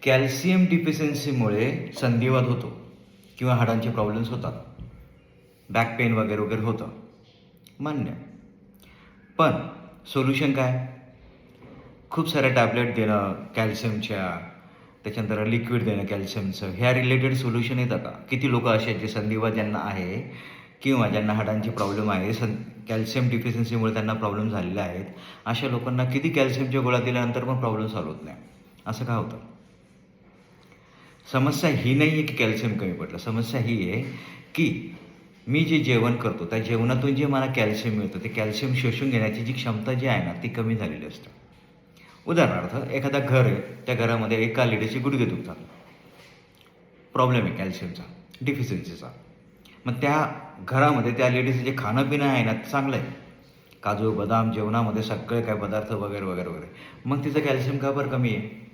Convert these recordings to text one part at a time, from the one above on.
Calcium डिफिशियन्सीमुळे संधिवात होतो किंवा हाडांचे problems होतात, बॅक पेन वगैरे वगैरे होतं, मान्य. पण सोल्युशन काय? खूप साऱ्या टॅबलेट देणं कॅल्शियमच्या, त्याच्यानंतर लिक्विड देणं कॅल्शियमचं, ह्या रिलेटेड सोल्युशन येतं का? किती लोक असे आहेत जे संधिवात ज्यांना आहे किंवा ज्यांना हाडांची प्रॉब्लेम आहे, कॅल्शियम डिफिशियन्सीमुळे त्यांना प्रॉब्लेम झालेले आहेत, अशा लोकांना किती कॅल्शियमच्या गोळ्या दिल्यानंतर पण प्रॉब्लेम सॉल्व्ह होत नाही. असं का होतं? समस्या ही नाही आहे की कॅल्शियम कमी पडलं. समस्या ही आहे की मी जे जेवण करतो त्या जेवणातून जे मला कॅल्शियम मिळतं ते कॅल्शियम शोषून घेण्याची जी क्षमता जी आहे ना ती कमी झालेली असते. उदाहरणार्थ एखादा घर आहे, त्या घरामध्ये एका लेडीजचे गुडघे दुखतात, प्रॉब्लेम आहे कॅल्शियमचा डिफिशियन्सीचा. मग त्या घरामध्ये त्या लेडीजचं जे खाणं पिणं आहे ना ते चांगलं आहे, काजू बदाम जेवणामध्ये सगळे काय पदार्थ वगैरे वगैरे वगैरे, मग तिचं कॅल्शियम का बरं कमी आहे?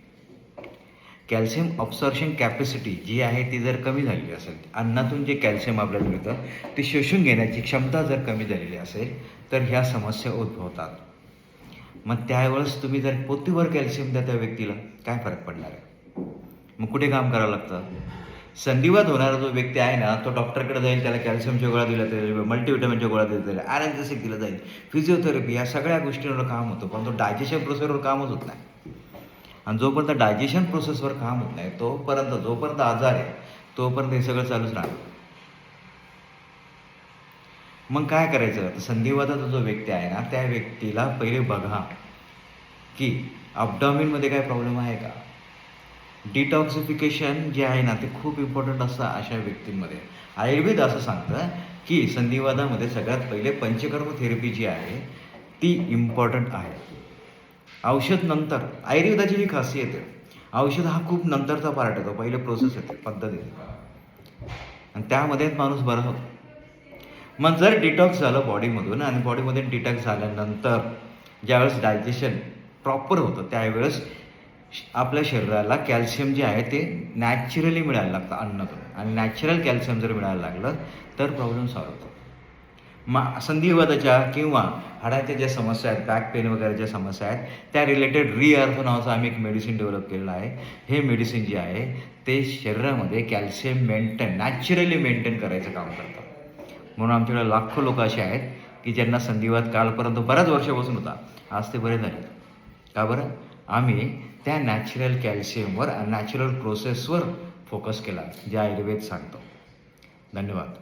कॅल्शियम ऑब्सॉर्प्शन कॅपॅसिटी जी आहे ती जर कमी झालेली असेल, अन्नातून जे कॅल्शियम आपल्याला मिळतं ते शोषून घेण्याची क्षमता जर कमी झालेली असेल तर ह्या समस्या उद्भवतात. मग त्यावेळेस तुम्ही जर पोतीवर कॅल्शियम द्या त्या व्यक्तीला, काय फरक पडणार आहे? मग कुठे काम करावं लागतं? संधिवात होणारा जो व्यक्ती आहे ना तो डॉक्टरकडे जाईल, त्याला कॅल्शियमच्या गोळ्या दिल्या जाईल, मल्टीव्हिटॅमिनच्या गोळ्या दिल्या जाईल, आयरन दिलं जाईल, फिजिओथेरपी, या सगळ्या गोष्टींवर काम होतं, पण तो डायजेशन प्रोसेसवर कामच होत नाही. आणि जोपर्यंत डायजेशन प्रोसेसवर काम होत नाही तोपर्यंत, जोपर्यंत आजार आहे तोपर्यंत हे सगळं चालूच राहणार. मग काय करायचं? तर संधिवाताचा जो व्यक्ती आहे ना त्या व्यक्तीला पहिले बघा की अपडॉमिनमध्ये काय प्रॉब्लेम आहे का. डिटॉक्सिफिकेशन जे आहे ना ते खूप इम्पॉर्टंट असतं अशा व्यक्तींमध्ये. आयुर्वेद असं सांगतं की संधिवातामध्ये सगळ्यात पहिले पंचकर्म थेरपी जी आहे ती इम्पॉर्टंट आहे. औषध नंतर. आयुर्वेदाची ही खासियत आहे, औषध हा खूप नंतरचा पार्ट येतो, पहिले प्रोसेस येते, पद्धत येते, आणि त्यामध्येच माणूस बरा होतो. मग जर डिटॉक्स झालं बॉडीमधून आणि बॉडीमध्ये डिटॉक्स झाल्यानंतर ज्यावेळेस डायजेशन प्रॉपर होतं त्यावेळेस आपल्या शरीराला कॅल्शियम जे आहे ते नॅचरली मिळायला लागतं अन्नातून, आणि नॅचरल कॅल्शियम जर मिळायला लागलं तर प्रॉब्लेम सॉल्व्ह होतो. संधिवाताच्या किंवा हाडाच्या ज्या समस्या आहेत, बॅक पेन वगैरे ज्या समस्या आहेत त्या रिलेटेड रिअर्थो नावाचं आम्ही एक मेडिसिन डेव्हलप केलेलं आहे. हे मेडिसिन जे आहे ते शरीरामध्ये कॅल्शियम नॅचरली मेंटेन करायचं काम करतं. म्हणून आमच्याकडे लाखो लोक असे आहेत की ज्यांना संधिवात कालपर्यंत बऱ्याच वर्षापासून होता, आज ते बरे झाले. का बरं? आम्ही त्या नॅचरल कॅल्शियमवर, नॅचरल प्रोसेसवर फोकस केला जे आयुर्वेद सांगतो. धन्यवाद.